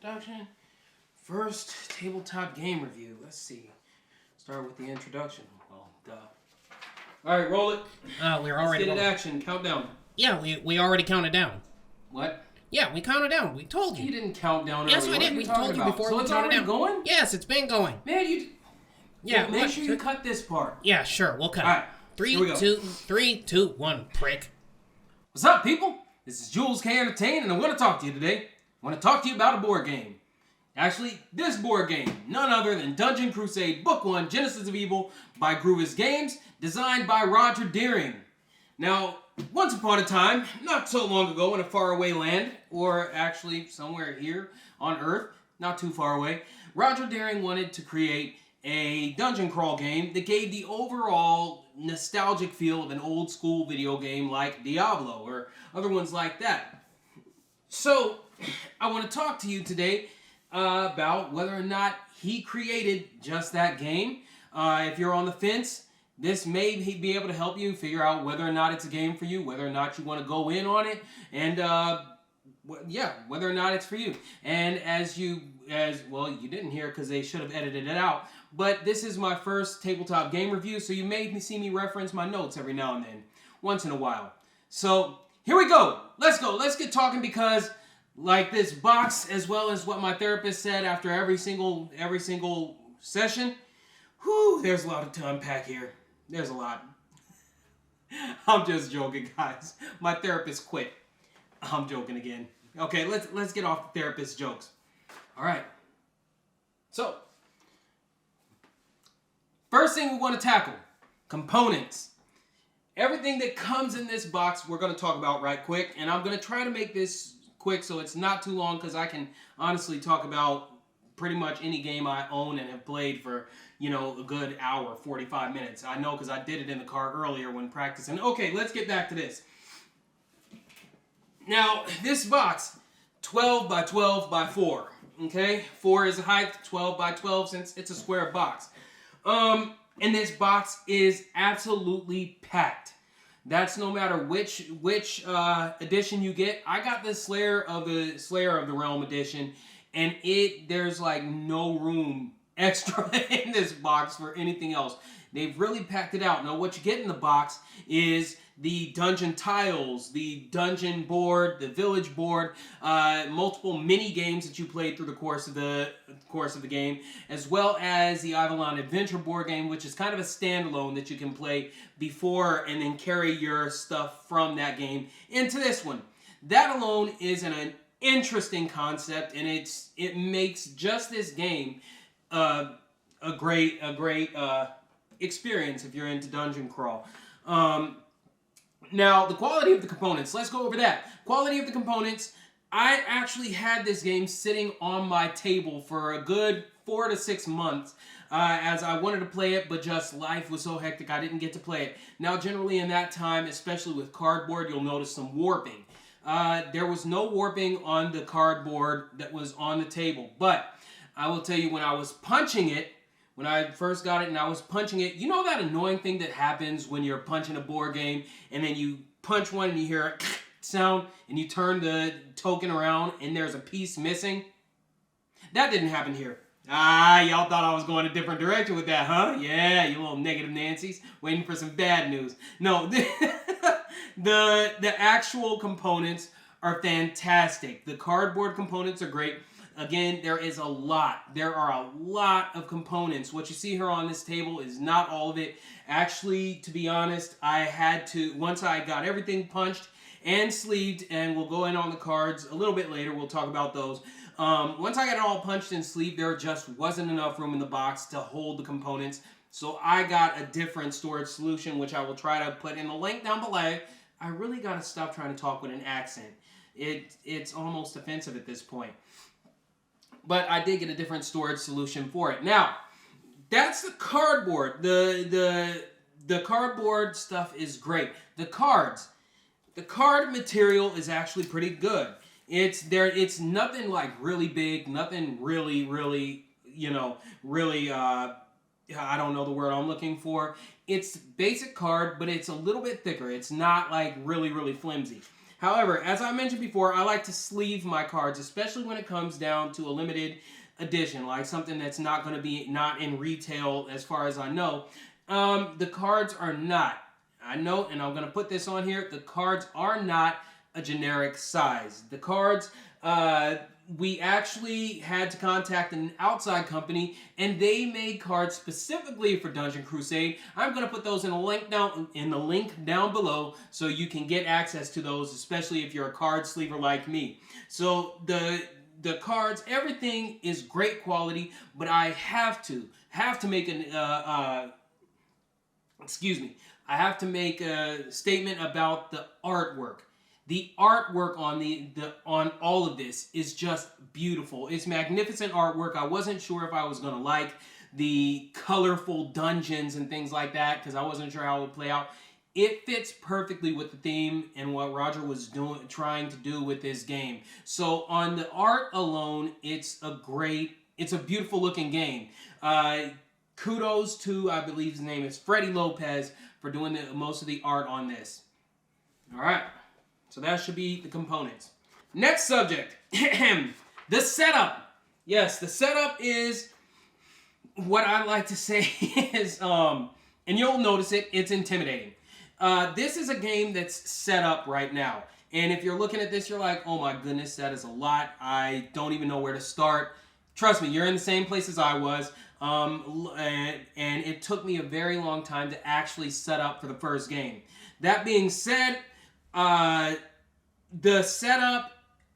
introduction. First tabletop game review. Let's see. Start with the introduction. Well, duh. All right, roll it. We're already. Let's get it action. Countdown. Yeah, we already counted down. What? Yeah, we counted down. We told you. You didn't count down. Yes, earlier. we did. We told you before. So we it's counted already down. Going? Yes, it's been going. Man, you. Yeah. Well, make sure you cut this part. Yeah, sure. We'll cut. All right. Here we go. 3, 2, 1. Prick. What's up, people? This is Jules K. Entertain, and I want to talk to you today. I want to talk to you about a board game. Actually, this board game, none other than Dungeon Crusade Book 1, Genesis of Evil by Groovis Games, designed by Rodger Deering. Now, once upon a time, not so long ago in a faraway land, or actually somewhere here on Earth, not too far away, Rodger Deering wanted to create a dungeon crawl game that gave the overall nostalgic feel of an old school video game like Diablo or other ones like that. So, I want to talk to you today about whether or not he created just that game. If you're on the fence, this may be able to help you figure out whether or not it's a game for you, whether or not you want to go in on it, and whether or not it's for you. And as well, you didn't hear because they should have edited it out, but this is my first tabletop game review, so you may see me reference my notes every now and then, once in a while. So, here we go. Let's go. Let's get talking because like this box, as well as what my therapist said after every single session, there's a lot to unpack here. There's a lot. I'm just joking, guys. My therapist quit. I'm joking again. Okay, let's get off the therapist jokes. All right. So, first thing we want to tackle, components. Everything that comes in this box we're going to talk about right quick, and I'm going to try to make this quick so it's not too long because I can honestly talk about pretty much any game I own and have played for, a good hour, 45 minutes. I know because I did it in the car earlier when practicing. Okay, let's get back to this. Now, this box, 12 by 12 by 4. Okay? 4 is the height, 12 by 12 since it's a square box. And this box is absolutely packed. That's no matter which edition you get. I got the Slayer of the Realm edition, and there's like no room extra in this box for anything else. They've really packed it out. Now, what you get in the box is the dungeon tiles, the dungeon board, the village board, multiple mini games that you played through the course of the game, as well as the Avalon Adventure board game, which is kind of a standalone that you can play before and then carry your stuff from that game into this one. That alone is an interesting concept, and it makes just this game a great experience if you're into dungeon crawl. Now, the quality of the components. Let's go over that. Quality of the components. I actually had this game sitting on my table for a good 4 to 6 months as I wanted to play it, but just life was so hectic I didn't get to play it. Now, generally in that time, especially with cardboard, you'll notice some warping. There was no warping on the cardboard that was on the table, but I will tell you when I was punching it, when I first got it and I was punching it, you know that annoying thing that happens when you're punching a board game and then you punch one and you hear a sound and you turn the token around and there's a piece missing? That didn't happen here. Y'all thought I was going a different direction with that, huh? Yeah, you little negative Nancys, waiting for some bad news. No, the actual components are fantastic. The cardboard components are great. Again, there are a lot of components. What you see here on this table is not all of it. Actually, to be honest, I had to, once I got everything punched and sleeved, and we'll go in on the cards a little bit later, we'll talk about those. Once I got it all punched and sleeved, there just wasn't enough room in the box to hold the components. So I got a different storage solution, which I will try to put in the link down below. I really got to stop trying to talk with an accent. It's almost offensive at this point. But I did get a different storage solution for it. Now, that's the cardboard. The cardboard stuff is great. The card material is actually pretty good. It's nothing like really big, nothing really, I don't know the word I'm looking for. It's basic card, but it's a little bit thicker. It's not like really, really flimsy. However, as I mentioned before, I like to sleeve my cards, especially when it comes down to a limited edition, like something that's not going to be not in retail as far as I know. The cards are not. I know, and I'm going to put this on here, the cards are not a generic size. The cards, we actually had to contact an outside company, and they made cards specifically for Dungeon Crusade. I'm going to put those in the link down below, so you can get access to those, especially if you're a card sleever like me. So the cards, everything is great quality, but I have to make an I have to make a statement about the artwork. The artwork on all of this is just beautiful. It's magnificent artwork. I wasn't sure if I was going to like the colorful dungeons and things like that because I wasn't sure how it would play out. It fits perfectly with the theme and what Rodger was trying to do with this game. So on the art alone, it's a beautiful looking game. Kudos to, I believe his name is Freddie Lopez, for doing most of the art on this. All right. So that should be the components. Next subject, the setup. Yes, the setup is what I like to say is, and you'll notice it's intimidating. This is a game that's set up right now. And if you're looking at this, you're like, oh my goodness, that is a lot. I don't even know where to start. Trust me, you're in the same place as I was. And it took me a very long time to actually set up for the first game. That being said, the setup,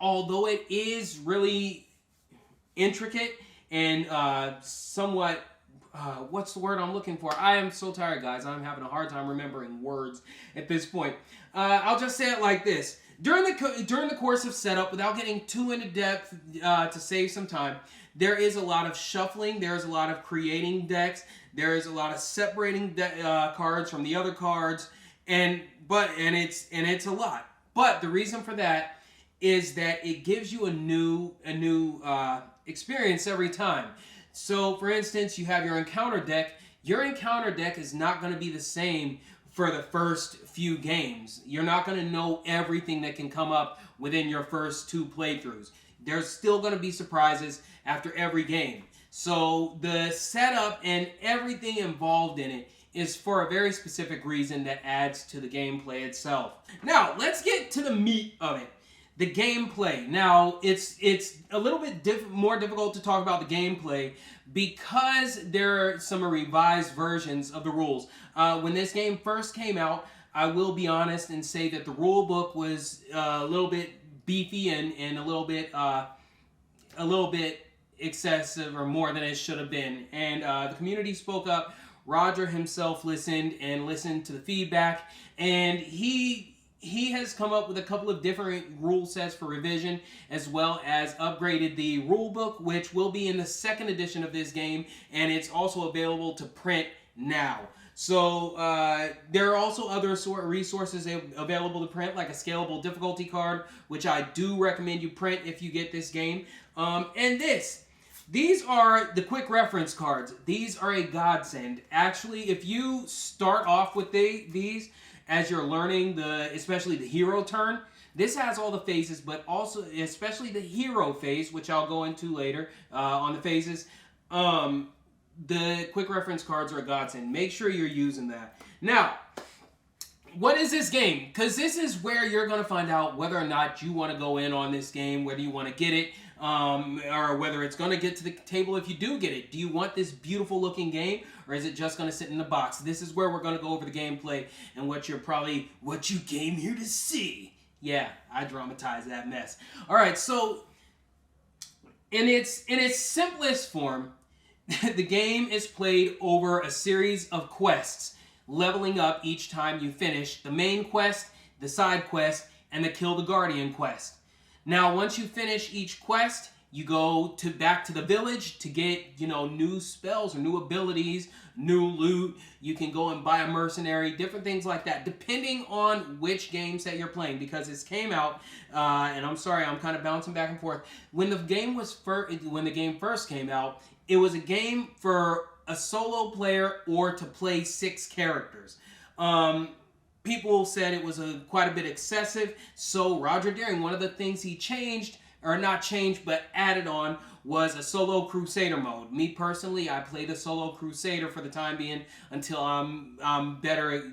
although it is really intricate and somewhat, what's the word I'm looking for? I am so tired, guys. I'm having a hard time remembering words at this point. I'll just say it like this. During the course of setup, without getting too into depth to save some time, there is a lot of shuffling. There is a lot of creating decks. There is a lot of separating cards from the other cards, and it's a lot. But the reason for that is that it gives you a new experience every time. So, for instance, you have your encounter deck. Your encounter deck is not going to be the same for the first few games. You're not going to know everything that can come up within your first 2 playthroughs. There's still going to be surprises after every game. So the setup and everything involved in it is for a very specific reason that adds to the gameplay itself. Now, let's get to the meat of it. The gameplay. Now, it's a little bit more difficult to talk about the gameplay because there are some revised versions of the rules. When this game first came out, I will be honest and say that the rule book was a little bit beefy and a little bit excessive or more than it should have been. And the community spoke up. Rodger himself listened to the feedback, and he has come up with a couple of different rule sets for revision, as well as upgraded the rule book, which will be in the 2nd edition of this game, and it's also available to print now. So there are also other sort of resources available to print, like a scalable difficulty card, which I do recommend you print if you get this game. And these are the quick reference cards. These are a godsend. Actually, if you start off with these as you're learning especially the hero turn, this has all the phases, but also especially the hero phase, which I'll go into later on the phases. The quick reference cards are a godsend. Make sure you're using that. Now, what is this game? Because this is where you're going to find out whether or not you want to go in on this game, whether you want to get it, or whether it's going to get to the table if you do get it. Do you want this beautiful looking game, or is it just going to sit in the box? This is where we're going to go over the gameplay and what you came here to see. Yeah, I dramatized that mess. All right, so in its simplest form, the game is played over a series of quests, leveling up each time you finish the main quest, the side quest, and the Kill the Guardian quest. Now, once you finish each quest, you go back to the village to get, new spells or new abilities, new loot. You can go and buy a mercenary, different things like that, depending on which game set you're playing. Because this came out, and I'm sorry, I'm kind of bouncing back and forth. When the game first came out, it was a game for a solo player or to play 6 characters. people said it was quite a bit excessive. So Rodger Daring, one of the things he changed, or not changed, but added on, was a solo Crusader mode. Me personally, I play the solo Crusader for the time being until I'm better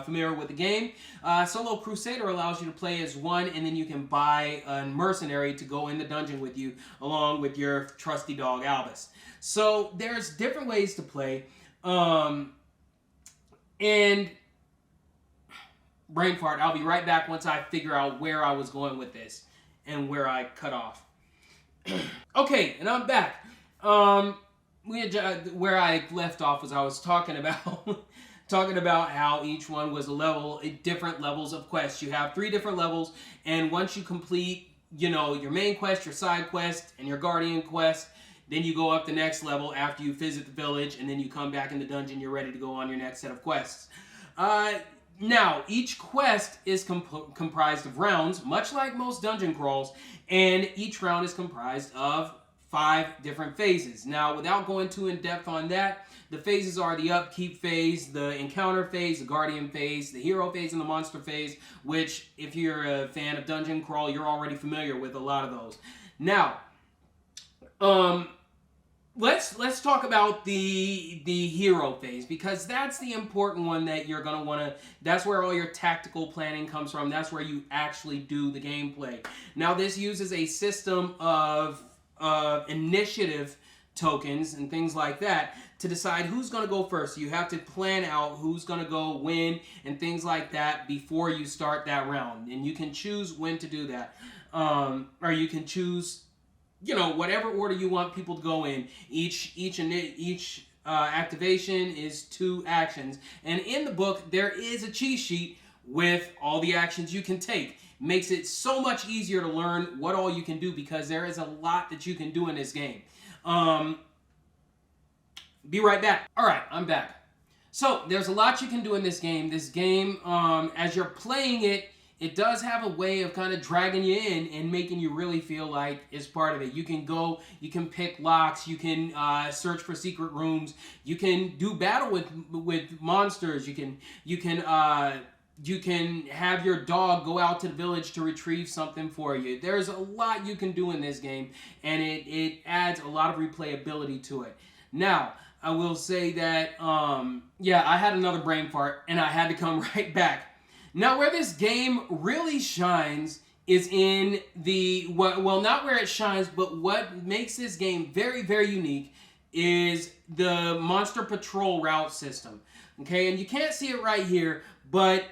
familiar with the game. Solo Crusader allows you to play as one, and then you can buy a mercenary to go in the dungeon with you, along with your trusty dog Albus. So there's different ways to play, and brain fart. I'll be right back once I figure out where I was going with this and where I cut off. Okay, and I'm back. Where I left off was I was talking about talking about how each one was a level, different levels of quests. You have 3 different levels, and once you complete, your main quest, your side quest, and your guardian quest, then you go up the next level after you visit the village, and then you come back in the dungeon. You're ready to go on your next set of quests. Now, each quest is comprised of rounds, much like most dungeon crawls, and each round is comprised of 5 different phases. Now, without going too in-depth on that, the phases are the upkeep phase, the encounter phase, the guardian phase, the hero phase, and the monster phase, which, if you're a fan of dungeon crawl, you're already familiar with a lot of those. Now, let's talk about the hero phase, because that's the important one that you're going to want to, that's where all your tactical planning comes from. That's where you actually do the gameplay. Now, this uses a system of initiative tokens and things like that to decide who's going to go first. You have to plan out who's going to go when and things like that before you start that round. And you can choose when to do that. Or you can choose, whatever order you want people to go in. Each activation is 2 actions. And in the book, there is a cheat sheet with all the actions you can take. Makes it so much easier to learn what all you can do, because there is a lot that you can do in this game. Be right back. All right, I'm back. So there's a lot you can do in this game. This game, as you're playing it, it does have a way of kind of dragging you in and making you really feel like it's part of it. You can go, you can pick locks, you can search for secret rooms, you can do battle with monsters, you can have your dog go out to the village to retrieve something for you. There's a lot you can do in this game, and it adds a lot of replayability to it. Now, I will say that, I had another brain fart, and I had to come right back. Now, where this game really shines is in not where it shines, but what makes this game very, very unique is the Monster Patrol route system. Okay, and you can't see it right here, but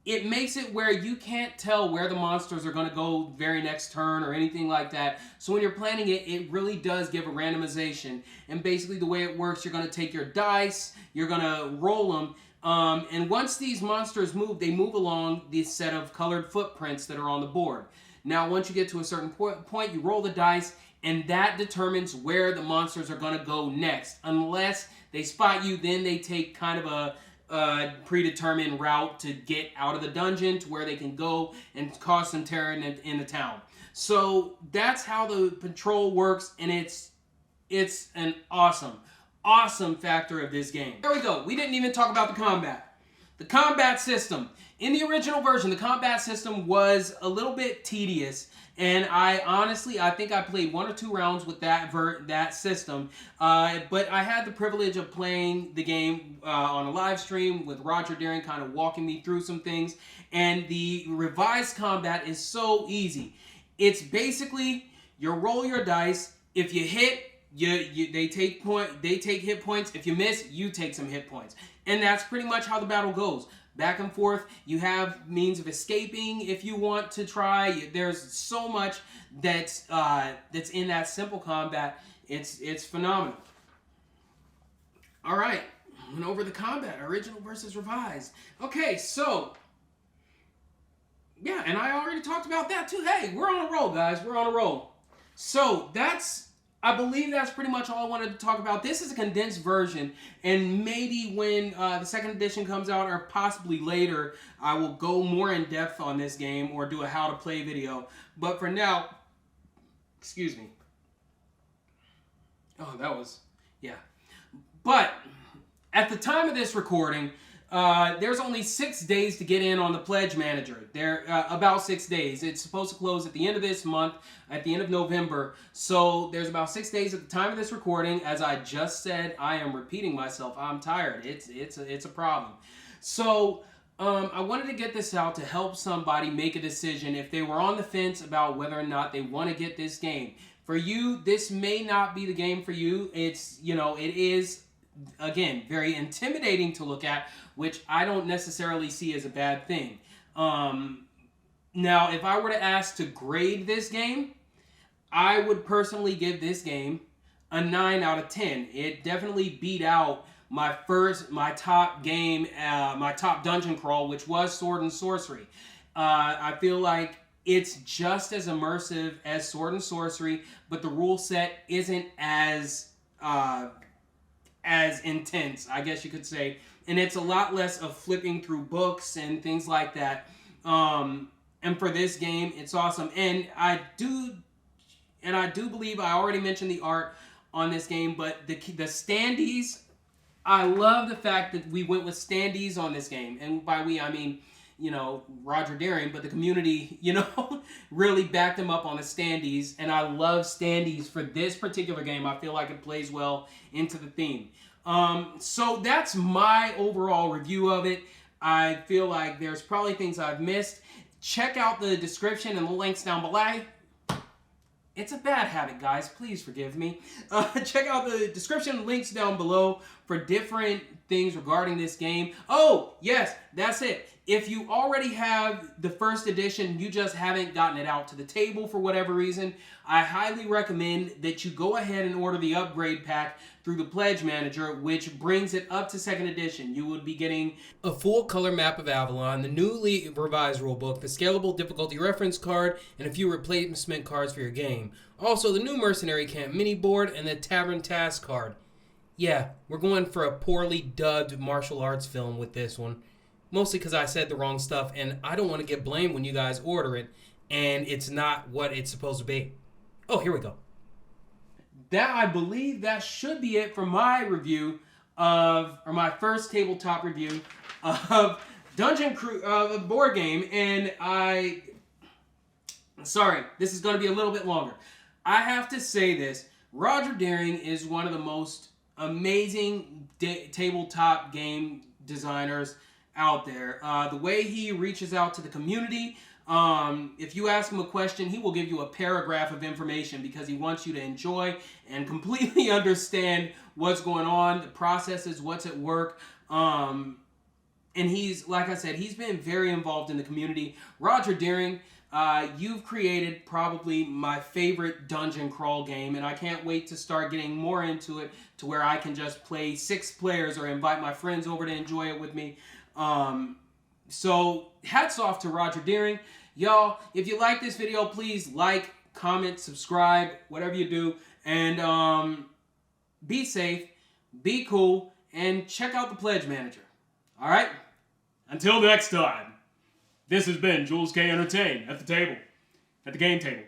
it makes it where you can't tell where the monsters are going to go very next turn or anything like that. So when you're planning it, it really does give a randomization. And basically the way it works, you're going to take your dice, you're going to roll them, and once these monsters move, they move along this set of colored footprints that are on the board. Now, once you get to a certain point, you roll the dice, and that determines where the monsters are going to go next. Unless they spot you, then they take kind of a predetermined route to get out of the dungeon to where they can go and cause some terror in the town. So that's how the patrol works, and it's an awesome factor of this game. There we go. We didn't even talk about the combat. The combat system. In the original version, the combat system was a little bit tedious, and I think I played 1 or 2 rounds with that system, but I had the privilege of playing the game on a live stream with Rodger Daring kind of walking me through some things, and the revised combat is so easy. It's basically, you roll your dice, if you hit, they take hit points, if you miss, you take some hit points, and that's pretty much how the battle goes. Back and forth. You have means of escaping if you want to try. There's so much that's in that simple combat. It's phenomenal. All right, went over the combat, original versus revised. Okay, so yeah, and I already talked about that too. Hey, we're on a roll, guys. We're on a roll. So I believe that's pretty much all I wanted to talk about. This is a condensed version, and maybe when the second edition comes out, or possibly later, I will go more in depth on this game or do a how to play video. But for now, excuse me. Oh, that was, yeah. But at the time of this recording, there's only 6 days to get in on the Pledge Manager. There about 6 days. It's supposed to close at the end of this month, at the end of November. So there's about 6 days at the time of this recording. As I just said, I am repeating myself. I'm tired. It's a problem. So I wanted to get this out to help somebody make a decision if they were on the fence about whether or not they want to get this game. For you, this may not be the game for you. It's, it is, again, very intimidating to look at, which I don't necessarily see as a bad thing. Now, if I were to ask to grade this game, I would personally give this game a 9 out of 10. It definitely beat out my top game, my top dungeon crawl, which was Sword and Sorcery. I feel like it's just as immersive as Sword and Sorcery, but the rule set isn't as intense, I guess you could say. And it's a lot less of flipping through books and things like that. And for this game, it's awesome. And I do believe I already mentioned the art on this game, but the standees, I love the fact that we went with standees on this game. And by we, I mean, Rodger Daring, but the community, really backed them up on the standees. And I love standees for this particular game. I feel like it plays well into the theme. So that's my overall review of it. I feel like there's probably things I've missed. Check out the description and the links down below. It's a bad habit, guys. Please forgive me. Check out the description and links down below for different things regarding this game. Oh, yes, that's it. If you already have the first edition, you just haven't gotten it out to the table for whatever reason, I highly recommend that you go ahead and order the upgrade pack through the Pledge Manager, which brings it up to 2nd edition. You would be getting a full color map of Avalon, the newly revised rulebook, the scalable difficulty reference card, and a few replacement cards for your game. Also, the new Mercenary Camp mini board and the Tavern Task card. Yeah, we're going for a poorly dubbed martial arts film with this one. Mostly because I said the wrong stuff, and I don't want to get blamed when you guys order it, and it's not what it's supposed to be. Oh, here we go. I believe that should be it for my review or my first tabletop review of Dungeon Crusade board game, and sorry, this is going to be a little bit longer. I have to say this. Rodger Daring is one of the most amazing tabletop game designers out there. The way he reaches out to the community, if you ask him a question, he will give you a paragraph of information because he wants you to enjoy and completely understand what's going on, the processes, what's at work. And he's, like I said, he's been very involved in the community. Rodger Daring, you've created probably my favorite dungeon crawl game, and I can't wait to start getting more into it to where I can just play 6 players or invite my friends over to enjoy it with me. So hats off to Rodger Daring. Y'all, if you like this video, please like, comment, subscribe, whatever you do. And be safe, be cool, and check out the Pledge Manager. All right? Until next time, this has been Jules K. Entertain at the table, at the game table.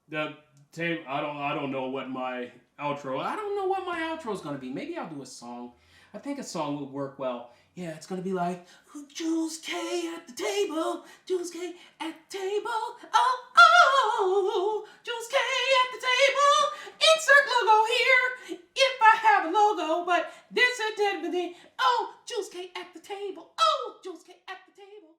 The table. I don't know what my outro. I don't know what my outro is gonna be. Maybe I'll do a song. I think a song would work well. Yeah, it's gonna be like Jules K at the table, Jules K at the table. Oh, Jules K at the table. Insert logo here if I have a logo, but this is definitely. Oh, Jules K at the table. Oh, Jules K at the table.